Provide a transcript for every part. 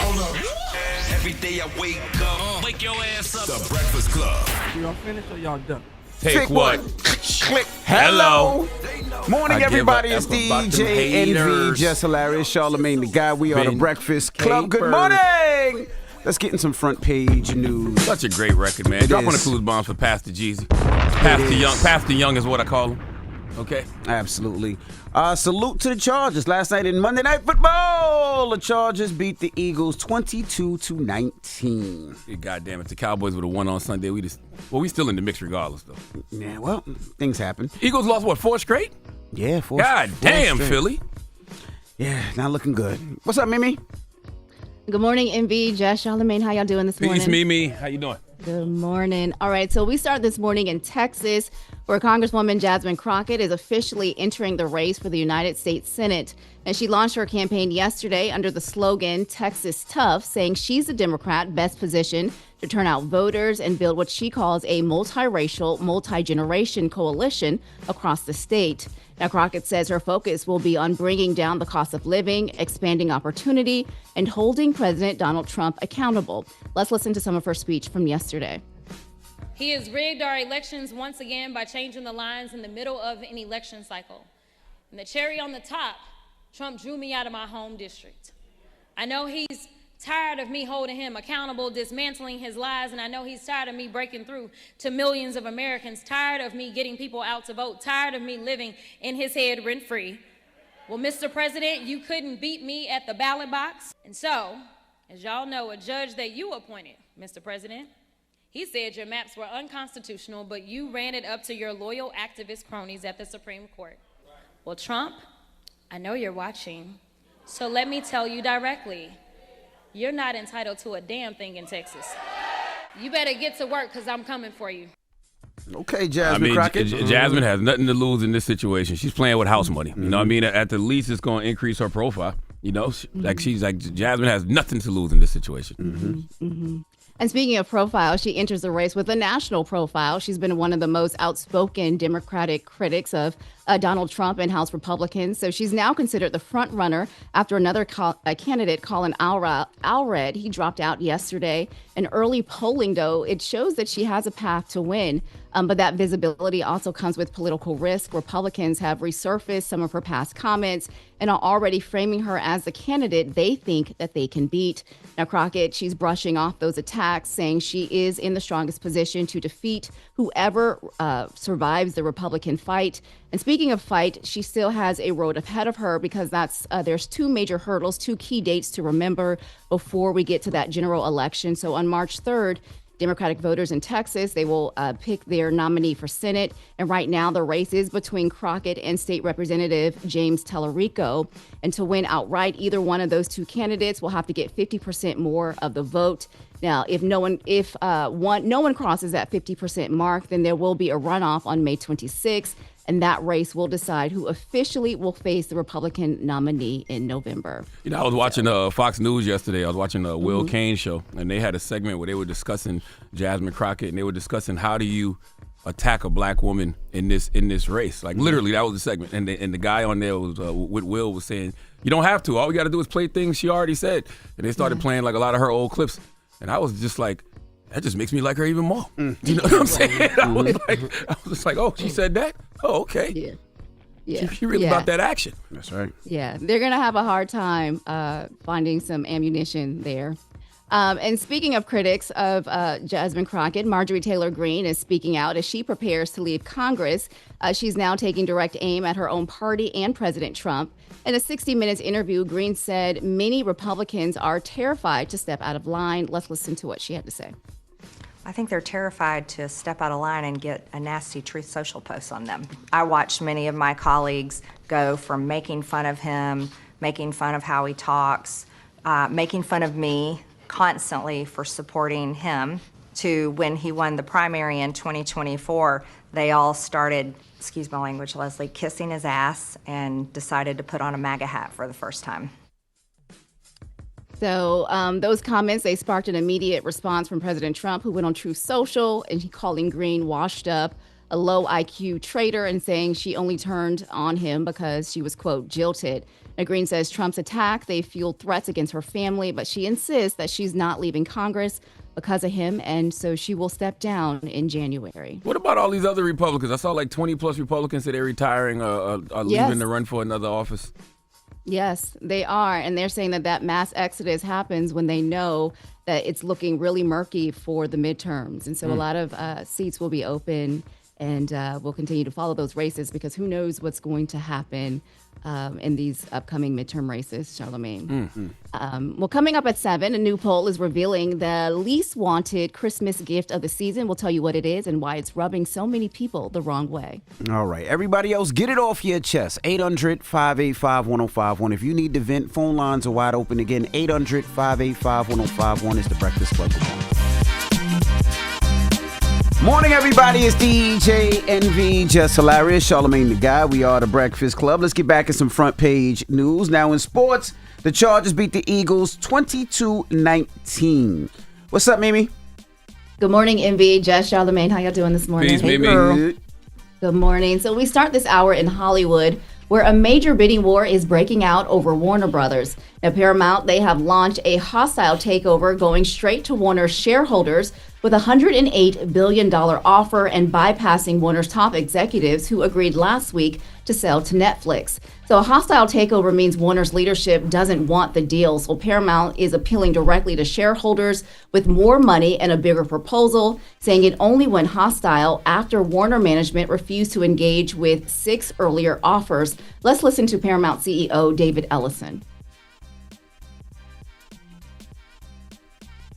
Hold up. Every day I wake up, wake your ass up. The Breakfast Club. Y'all finished or y'all done? Take what? Click. Hello. Morning, I give everybody. a It's F about them DJ Envy, haters. Jess Hilarious, Charlamagne the Guy. We are the Been Breakfast Club. Good capered. morning. Let's get in some front page news. Such a great record, man. It Drop on the is. clues bombs for Pastor Jeezy. Pastor is. Young. Pastor Young is what I call him. Okay. Absolutely. Salute to the Chargers. Last night in Monday Night Football, the Chargers beat the Eagles 22-19. God damn it. The Cowboys would have won on Sunday. We still in the mix regardless, though. Yeah, well, things happen. Eagles lost, what, 4 straight? Yeah, four. God damn, straight. Philly. Yeah, not looking good. What's up, Mimi? Good morning, MV, Jess, Charlamagne. How y'all doing this morning? Peace, Mimi. How you doing? Good morning. All right, so we start this morning in Texas, where Congresswoman Jasmine Crockett is officially entering the race for the United States Senate. And she launched her campaign yesterday under the slogan, Texas Tough, saying she's the Democrat best positioned to turn out voters and build what she calls a multiracial, multi-generation coalition across the state. Now, Crockett says her focus will be on bringing down the cost of living, expanding opportunity, and holding President Donald Trump accountable. Let's listen to some of her speech from yesterday. He has rigged our elections once again by changing the lines in the middle of an election cycle. And the cherry on the top, Trump drew me out of my home district. I know he's tired of me holding him accountable, dismantling his lies, and I know he's tired of me breaking through to millions of Americans, tired of me getting people out to vote, tired of me living in his head rent-free. Well, Mr. President, you couldn't beat me at the ballot box. And so, as y'all know, a judge that you appointed, Mr. President, he said your maps were unconstitutional, but you ran it up to your loyal activist cronies at the Supreme Court. Well, Trump, I know you're watching, so let me tell you directly, you're not entitled to a damn thing in Texas. You better get to work, because I'm coming for you. Okay, Jasmine Crockett. Jasmine has nothing to lose in this situation. She's playing with house money. You know what I mean? At the least, it's going to increase her profile. You know, Jasmine has nothing to lose in this situation. And speaking of profile, she enters the race with a national profile. She's been one of the most outspoken Democratic critics of Donald Trump and House Republicans. So she's now considered the front runner after another candidate, Colin Allred. He dropped out yesterday. In early polling, though, it shows that she has a path to win. But that visibility also comes with political risk. Republicans have resurfaced some of her past comments and are already framing her as the candidate they think that they can beat. Now, Crockett, she's brushing off those attacks, saying she is in the strongest position to defeat whoever survives the Republican fight. And speaking of fight, she still has a road ahead of her because there's 2 major hurdles, 2 key dates to remember before we get to that general election. So on March 3rd, Democratic voters in Texas, they will pick their nominee for Senate. And right now, the race is between Crockett and State Representative James Tallarico. And to win outright, either one of those 2 candidates will have to get 50% more of the vote. Now, if no one crosses that 50% mark, then there will be a runoff on May 26th. And that race will decide who officially will face the Republican nominee in November. You know, I was watching Fox News yesterday. I was watching the Will Cain show, and they had a segment where they were discussing Jasmine Crockett, and they were discussing how do you attack a black woman in this race. Like, literally, that was the segment. And the guy on there was with Will was saying, you don't have to. All we got to do is play things she already said. And they started playing, like, a lot of her old clips. And I was just like, that just makes me like her even more. You know what I'm saying? I was just like, oh, she said that? Oh, okay. Yeah. She really about that action. That's right. Yeah, they're going to have a hard time finding some ammunition there. And speaking of critics of Jasmine Crockett, Marjorie Taylor Greene is speaking out as she prepares to leave Congress. She's now taking direct aim at her own party and President Trump. In a 60 Minutes interview, Greene said many Republicans are terrified to step out of line. Let's listen to what she had to say. I think they're terrified to step out of line and get a nasty Truth Social post on them. I watched many of my colleagues go from making fun of him, making fun of how he talks, making fun of me constantly for supporting him, to when he won the primary in 2024, they all started, excuse my language, Leslie, kissing his ass and decided to put on a MAGA hat for the first time. So those comments, they sparked an immediate response from President Trump, who went on Truth Social and he calling Greene washed up, a low IQ traitor, and saying she only turned on him because she was, quote, jilted. Now, Green says Trump's attack, they fueled threats against her family, but she insists that she's not leaving Congress because of him, and so she will step down in January. What about all these other Republicans? I saw like 20 plus Republicans say they're retiring or leaving to run for another office. Yes, they are. And they're saying that mass exodus happens when they know that it's looking really murky for the midterms. And so a lot of seats will be open, and we'll continue to follow those races because who knows what's going to happen in these upcoming midterm races, Charlamagne. Well, coming up at 7, a new poll is revealing the least wanted Christmas gift of the season. We'll tell you what it is and why it's rubbing so many people the wrong way. All right. Everybody else, get it off your chest. 800-585-1051. If you need to vent, phone lines are wide open again. 800-585-1051 is the Breakfast Club. Morning, everybody. It's DJ NV, Jess Hilarious, Charlamagne the Guy. We are the Breakfast Club. Let's get back to some front page news. Now, in sports, the Chargers beat the Eagles 22-19. What's up, Mimi? Good morning, NV, Jess, Charlamagne. How y'all doing this morning? Peace, hey, Mimi. girl. Good morning. So we start this hour in Hollywood, where a major bidding war is breaking out over Warner Brothers. Now, Paramount, they have launched a hostile takeover going straight to Warner's shareholders with a $108 billion offer and bypassing Warner's top executives who agreed last week to sell to Netflix. So a hostile takeover means Warner's leadership doesn't want the deal. So Paramount is appealing directly to shareholders with more money and a bigger proposal, saying it only went hostile after Warner management refused to engage with 6 earlier offers. Let's listen to Paramount CEO David Ellison.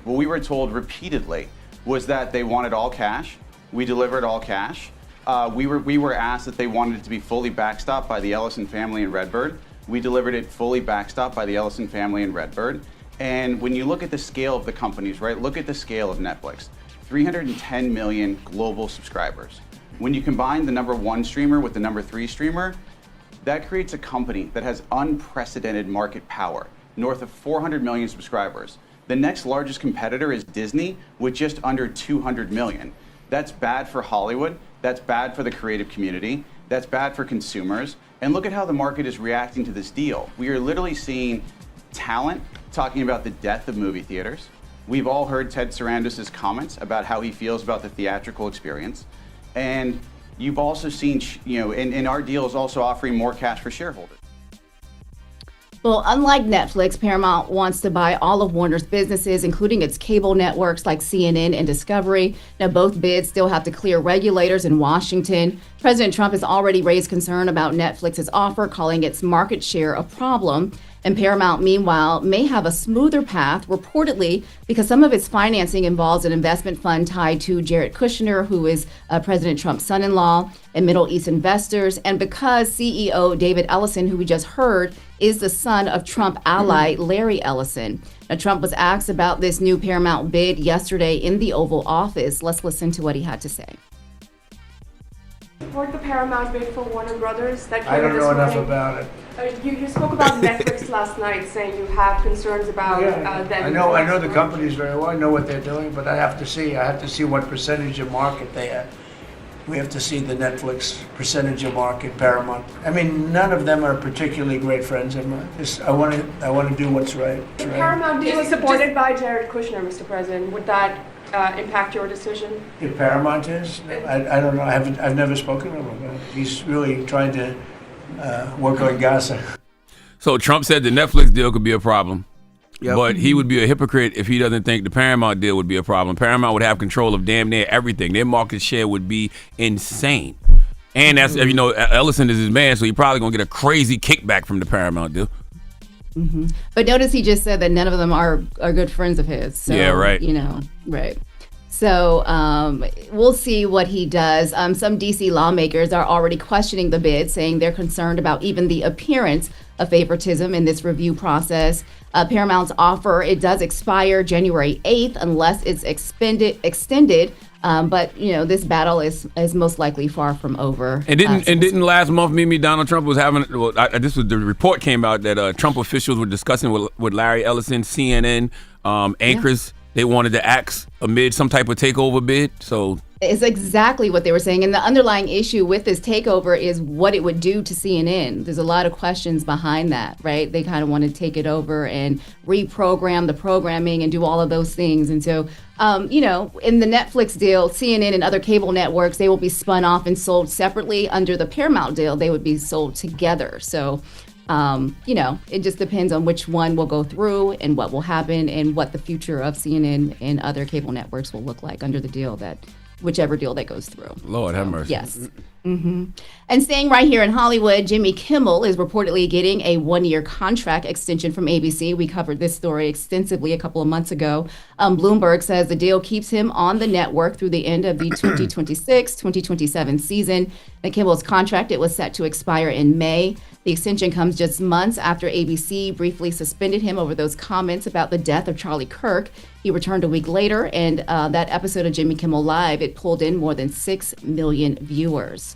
What we were told repeatedly was that they wanted all cash. We delivered all cash. We were asked that they wanted it to be fully backstopped by the Ellison family and Redbird. We delivered it fully backstopped by the Ellison family and Redbird. And when you look at the scale of the companies, right, look at the scale of Netflix. 310 million global subscribers. When you combine the number 1 streamer with the number 3 streamer, that creates a company that has unprecedented market power, north of 400 million subscribers. The next largest competitor is Disney with just under 200 million. That's bad for Hollywood. That's bad for the creative community. That's bad for consumers. And look at how the market is reacting to this deal. We are literally seeing talent talking about the death of movie theaters. We've all heard Ted Sarandis' comments about how he feels about the theatrical experience. And you've also seen, and our deal is also offering more cash for shareholders. Well, unlike Netflix, Paramount wants to buy all of Warner's businesses, including its cable networks like CNN and Discovery. Now, both bids still have to clear regulators in Washington. President Trump has already raised concern about Netflix's offer, calling its market share a problem. And Paramount, meanwhile, may have a smoother path, reportedly, because some of its financing involves an investment fund tied to Jared Kushner, who is President Trump's son-in-law, and Middle East investors, and because CEO David Ellison, who we just heard, is the son of Trump ally Larry Ellison. Now, Trump was asked about this new Paramount bid yesterday in the Oval Office. Let's listen to what he had to say. Support the Paramount bid for Warner Brothers. I don't know enough about it. You spoke about Netflix last night, saying you have concerns about them. I know the companies very well. I know what they're doing, but I have to see what percentage of market they have. We have to see the Netflix percentage of market, Paramount. I mean, none of them are particularly great friends of mine. I want to do what's right. The Paramount deal is supported by Jared Kushner, Mr. President. Would that impact your decision? If Paramount is, I don't know. I've never spoken to him about it. He's really trying to work on Gaza. So Trump said the Netflix deal could be a problem. Yep. But he would be a hypocrite if he doesn't think the Paramount deal would be a problem. Paramount would have control of damn near everything. Their market share would be insane. And that's, Ellison is his man, so he's probably going to get a crazy kickback from the Paramount deal. Mm-hmm. But notice he just said that none of them are good friends of his. So, yeah, right. Right. So we'll see what he does. Some D.C. lawmakers are already questioning the bid, saying they're concerned about even the appearance of favoritism in this review process. Paramount's offer, it does expire January 8th unless it's extended. But this battle is most likely far from over. And didn't last month, Mimi, Donald Trump was having. The report came out that Trump officials were discussing with Larry Ellison, CNN anchors. Yeah. They wanted to axe amid some type of takeover bid. So It's exactly what they were saying. And the underlying issue with this takeover is what it would do to CNN. There's a lot of questions behind that, right? They kind of want to take it over and reprogram the programming and do all of those things. And so, in the Netflix deal, CNN and other cable networks, they will be spun off and sold separately. Under the Paramount deal, they would be sold together. So, it just depends on which one will go through and what will happen and what the future of CNN and other cable networks will look like under the deal whichever deal that goes through. Lord have mercy. Yes. And staying right here in Hollywood, Jimmy Kimmel is reportedly getting a 1-year contract extension from ABC. We covered this story extensively a couple of months ago. Bloomberg says the deal keeps him on the network through the end of the 2026-2027 season. And Kimmel's contract, it was set to expire in May. The extension comes just months after ABC briefly suspended him over those comments about the death of Charlie Kirk. He returned a week later, and that episode of Jimmy Kimmel Live, it pulled in more than 6 million viewers.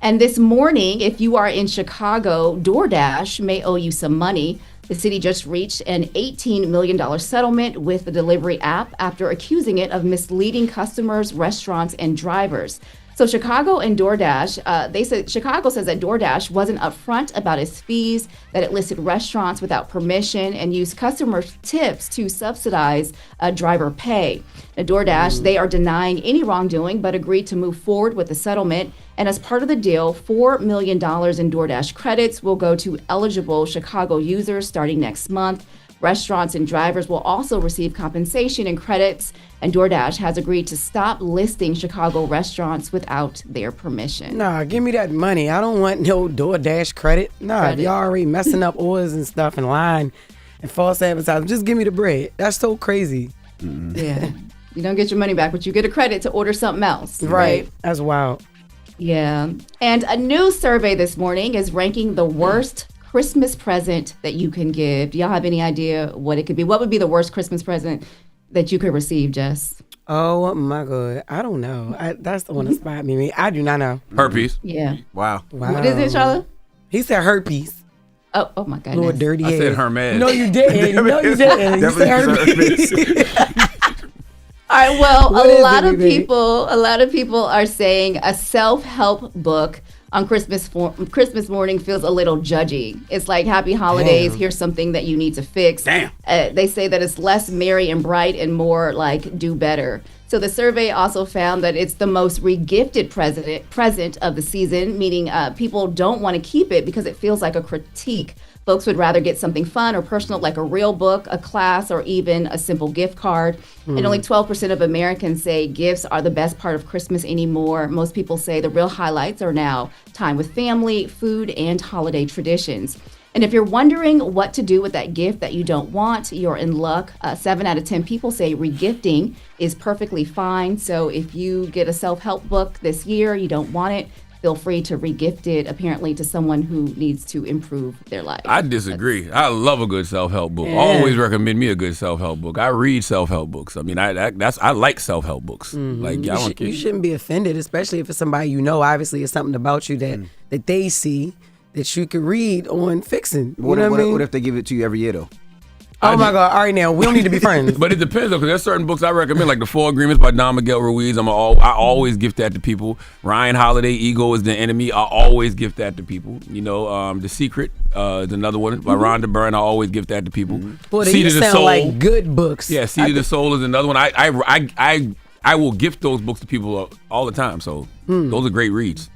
And this morning, if you are in Chicago, DoorDash may owe you some money. The city just reached an $18 million settlement with the delivery app after accusing it of misleading customers, restaurants, and drivers. So Chicago and DoorDash, Chicago says that DoorDash wasn't upfront about its fees, that it listed restaurants without permission and used customer tips to subsidize driver pay. Now, DoorDash, they are denying any wrongdoing, but agreed to move forward with the settlement. And as part of the deal, $4 million in DoorDash credits will go to eligible Chicago users starting next month. Restaurants and drivers will also receive compensation and credits, and DoorDash has agreed to stop listing Chicago restaurants without their permission. Nah, give me that money. I don't want no DoorDash credit. Nah, if y'all already messing up orders and stuff and lying and false advertising, just give me the bread. That's so crazy. Yeah. You don't get your money back, but you get a credit to order something else. Right? That's wild. Yeah. And a new survey this morning is ranking the worst Christmas present that you can give. Do y'all have any idea what it could be? What would be the worst Christmas present that you could receive, Jess? Oh my God, I don't know. That's the one that inspired me. I do not know. Herpes. Yeah. Wow. What is it, Charlotte? He said herpes. Oh my goodness. Little dirty ass. I said Hermes. No, you didn't. No, you didn't. You said herpes. All right. Well, a lot of people are saying a self-help book on Christmas morning feels a little judgy. It's like Happy Holidays. Damn. Here's something that you need to fix. Damn. They say that it's less merry and bright and more like do better. So the survey also found that it's the most regifted present of the season, meaning people don't want to keep it because it feels like a critique. Folks would rather get something fun or personal, like a real book, a class, or even a simple gift card. And only 12% of Americans say gifts are the best part of Christmas anymore. Most people say the real highlights are now time with family, food, and holiday traditions. And if you're wondering what to do with that gift that you don't want, you're in luck. 7 out of 10 people say regifting is perfectly fine. So if you get a self-help book this year, you don't want it, feel free to regift it, apparently, to someone who needs to improve their life. I disagree. I love a good self-help book. Yeah. Always recommend me a good self-help book. I read self-help books. I mean, I like self-help books. Mm-hmm. Like, you shouldn't be offended, especially if it's somebody you know. Obviously, it's something about you that they see that you could read on fixing. What if they give it to you every year, though? Oh my God! All right, now we don't need to be friends. But it depends, though, because there's certain books I recommend, like The Four Agreements by Don Miguel Ruiz. I always gift that to people. Ryan Holiday, Ego is the Enemy. I always gift that to people. You know, The Secret is another one by Rhonda Byrne. I always gift that to people. Boy, they sound like good books. Yeah, Seed of the Soul is another one. I will gift those books to people all the time. So those are great reads.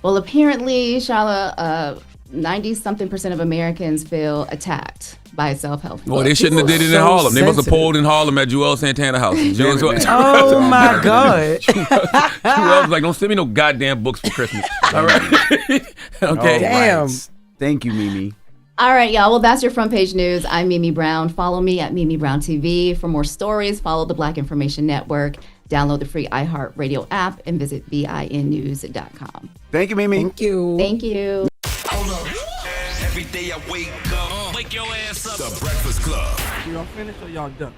Well, apparently, Shala, 90-something% of Americans feel attacked by a self-help book. Well, they shouldn't have did it in Harlem. They must have polled in Harlem at Joel Santana House. Oh my God! Joel was like, "Don't send me no goddamn books for Christmas." All right. Okay. Damn. Right. Thank you, Mimi. All right, y'all. Well, that's your front page news. I'm Mimi Brown. Follow me at Mimi Brown TV. For more stories, follow the Black Information Network. Download the free iHeartRadio app and visit BINnews.com. Thank you, Mimi. Thank you. Thank you. Hold up. Every day I wake up, wake your ass up. The Breakfast Club. Y'all finished or y'all done?